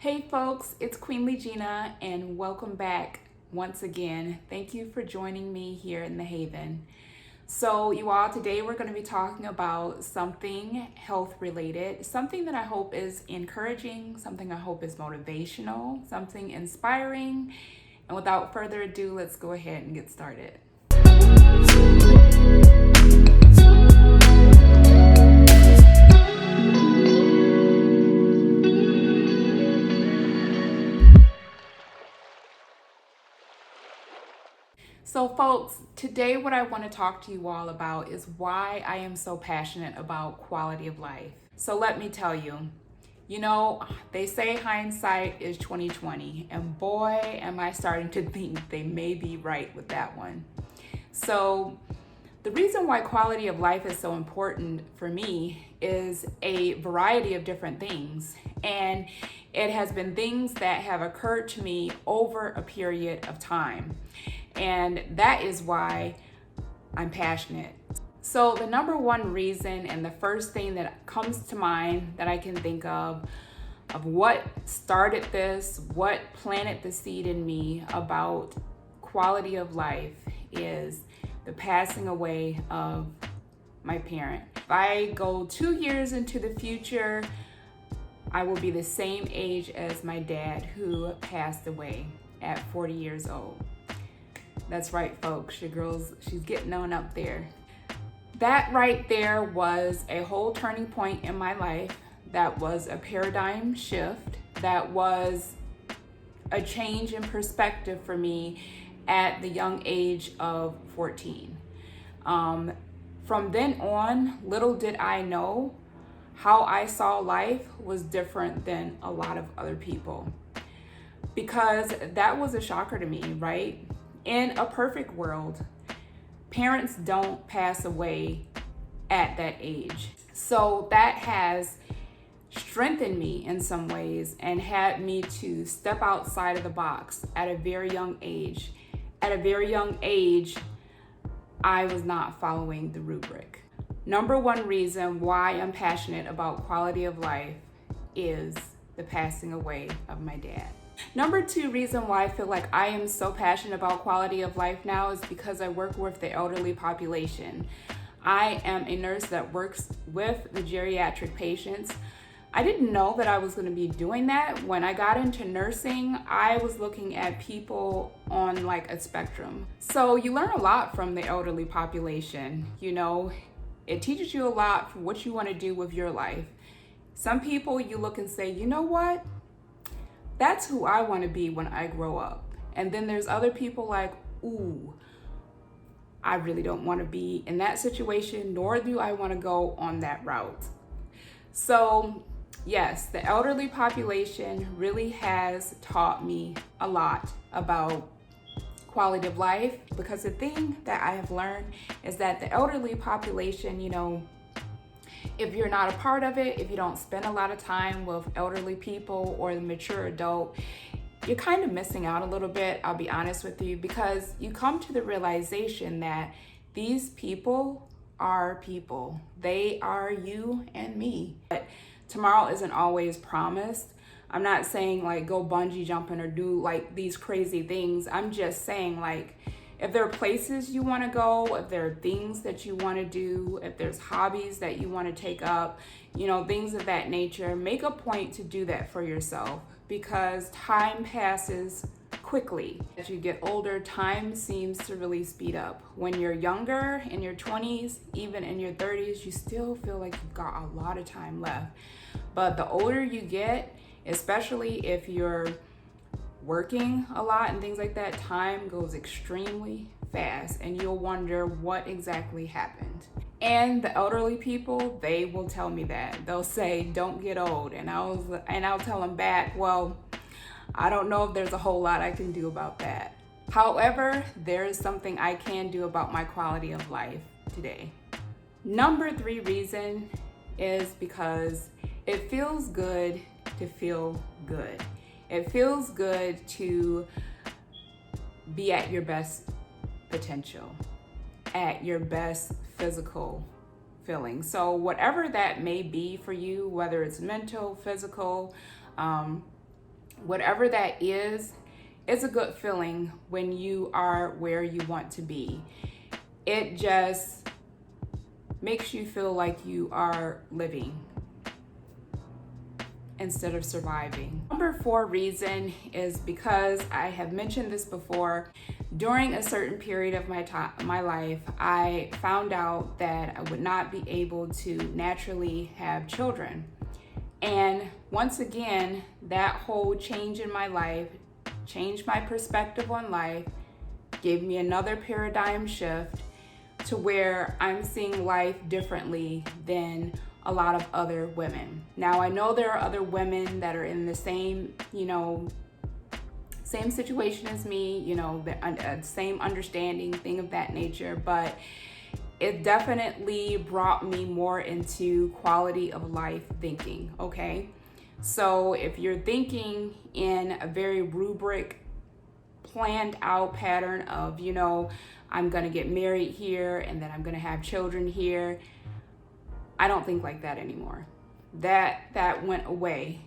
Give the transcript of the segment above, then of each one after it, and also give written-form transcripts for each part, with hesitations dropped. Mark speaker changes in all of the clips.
Speaker 1: Hey folks, it's Queen Legina and welcome back once again. Thank you for joining me here in the Haven. So you all, today we're going to be talking about something health related, something that I hope is encouraging, something I hope is motivational, something inspiring. And without further ado, let's go ahead and get started. So folks, today what I want to talk to you all about is why I am so passionate about quality of life. So let me tell you, they say hindsight is 2020, and boy, am I starting to think they may be right with that one. So the reason why quality of life is so important for me is a variety of different things. And it has been things that have occurred to me over a period of time. And that is why I'm passionate. So the number one reason and the first thing that comes to mind that I can think of what started this, what planted the seed in me about quality of life is the passing away of my parent. If I go 2 years into the future, I will be the same age as my dad, who passed away at 40 years old. That's right, folks, your girl's, she's getting on up there. That right there was a whole turning point in my life. That was a paradigm shift. That was a change in perspective for me at the young age of 14. From then on, little did I know how I saw life was different than a lot of other people. Because that was a shocker to me, right? In a perfect world, parents don't pass away at that age. So that has strengthened me in some ways and had me to step outside of the box at a very young age. At a very young age, I was not following the rubric. Number one reason why I'm passionate about quality of life is the passing away of my dad. Number two reason why I feel like I am so passionate about quality of life now is because I work with the elderly population. I am a nurse that works with the geriatric patients. I didn't know that I was going to be doing that. When I got into nursing, I was looking at people on like a spectrum. So you learn a lot from the elderly population. It teaches you a lot for what you want to do with your life. Some people you look and say, you know what? That's who I want to be when I grow up. And then there's other people like, ooh, I really don't want to be in that situation, nor do I want to go on that route. So yes, the elderly population really has taught me a lot about quality of life, because the thing that I have learned is that the elderly population, if you're not a part of it, if you don't spend a lot of time with elderly people or the mature adult, you're kind of missing out a little bit, I'll be honest with you, because you come to the realization that these people are people. They are you and me. But tomorrow isn't always promised. I'm not saying like go bungee jumping or do like these crazy things. I'm just saying like, if there are places you want to go, if there are things that you want to do, if there's hobbies that you want to take up, things of that nature, make a point to do that for yourself, because time passes quickly. As you get older, time seems to really speed up. When you're younger, in your 20s, even in your 30s, you still feel like you've got a lot of time left. But the older you get, especially if you're working a lot and things like that, time goes extremely fast and you'll wonder what exactly happened. And the elderly people, they will tell me that. They'll say, don't get old. And I'll tell them back, well, I don't know if there's a whole lot I can do about that. However, there is something I can do about my quality of life today. Number three reason is because it feels good to feel good. It feels good to be at your best potential, at your best physical feeling. So whatever that may be for you, whether it's mental, physical, Whatever that is, it's a good feeling when you are where you want to be. It just makes you feel like you are living instead of surviving. Number 4 reason is because I have mentioned this before. During a certain period of my life, I found out that I would not be able to naturally have children. And once again, that whole change in my life changed my perspective on life, gave me another paradigm shift to where I'm seeing life differently than a lot of other women. Now, I know there are other women that are in the same, same situation as me, the same understanding, thing of that nature, but it definitely brought me more into quality of life thinking, okay? So if you're thinking in a very rubric, planned out pattern of, I'm gonna get married here and then I'm gonna have children here, I don't think like that anymore. That went away,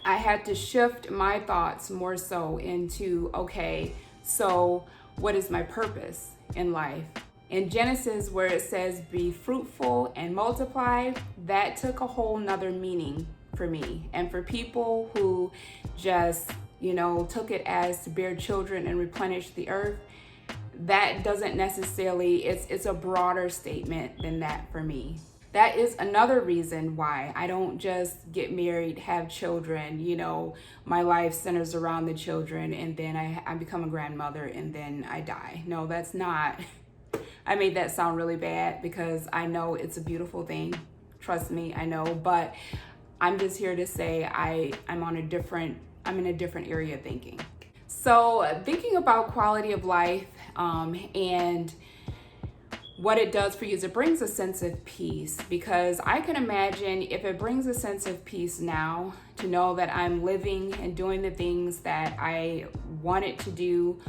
Speaker 1: I had to shift my thoughts more so into, okay, so what is my purpose in life? In Genesis, where it says be fruitful and multiply, that took a whole nother meaning for me. And for people who just, took it as to bear children and replenish the earth, that doesn't necessarily, it's a broader statement than that for me. That is another reason why I don't just get married, have children, my life centers around the children, and then I become a grandmother and then I die. No, that's not. I made that sound really bad because I know it's a beautiful thing. Trust me, I know, but I'm just here to say I'm in a different area of thinking. So thinking about quality of life and what it does for you is it brings a sense of peace, because I can imagine if it brings a sense of peace now to know that I'm living and doing the things that I wanted to do,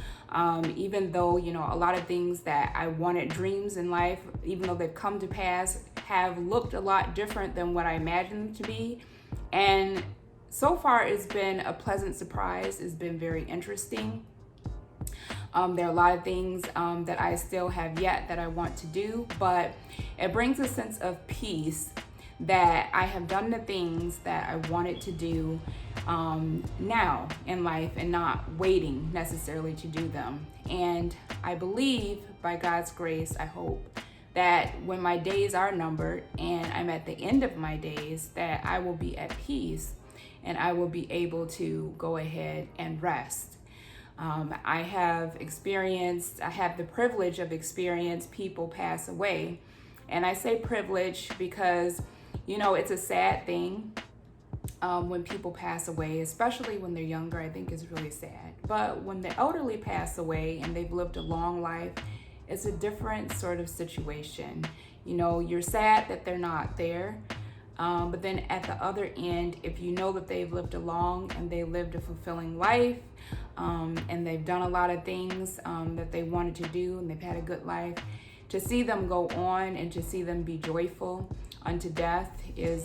Speaker 1: even though, a lot of things that I wanted, dreams in life, even though they've come to pass, have looked a lot different than what I imagined them to be. And so far, it's been a pleasant surprise. It's been very interesting. There are a lot of things that I still have yet that I want to do, but it brings a sense of peace that I have done the things that I wanted to do now in life and not waiting necessarily to do them. And I believe, by God's grace, I hope, that when my days are numbered and I'm at the end of my days, that I will be at peace and I will be able to go ahead and rest. I have the privilege of experiencing people pass away. And I say privilege because, it's a sad thing when people pass away, especially when they're younger. I think it's really sad. But when the elderly pass away and they've lived a long life, it's a different sort of situation. You're sad that they're not there. But then at the other end, if you know that they've lived a long and they lived a fulfilling life, and they've done a lot of things that they wanted to do and they've had a good life, to see them go on and to see them be joyful unto death,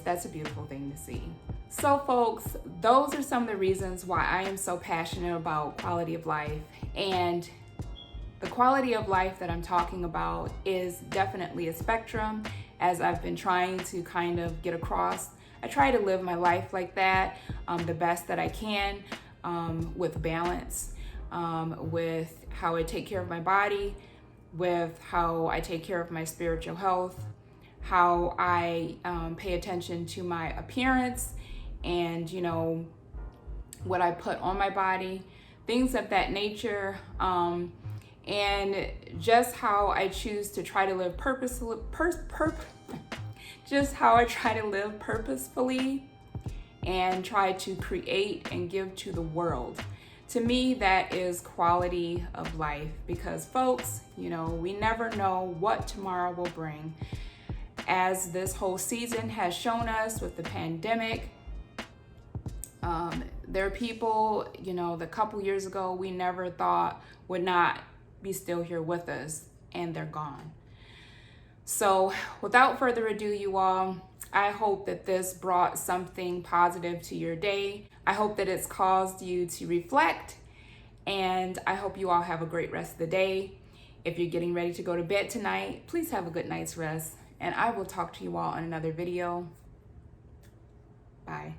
Speaker 1: that's a beautiful thing to see. So folks, those are some of the reasons why I am so passionate about quality of life. And the quality of life that I'm talking about is definitely a spectrum, as I've been trying to kind of get across. I try to live my life like that, the best that I can, with balance, with how I take care of my body, with how I take care of my spiritual health, how I pay attention to my appearance and, what I put on my body, things of that nature. And just how I choose to try to live purposefully and try to create and give to the world. To me, that is quality of life, because folks, we never know what tomorrow will bring. As this whole season has shown us with the pandemic, there are people, the couple years ago we never thought would not be still here with us, and they're gone. So without further ado, you all, I hope that this brought something positive to your day. I hope that it's caused you to reflect, and I hope you all have a great rest of the day. If you're getting ready to go to bed tonight, please have a good night's rest, and I will talk to you all on another video. Bye.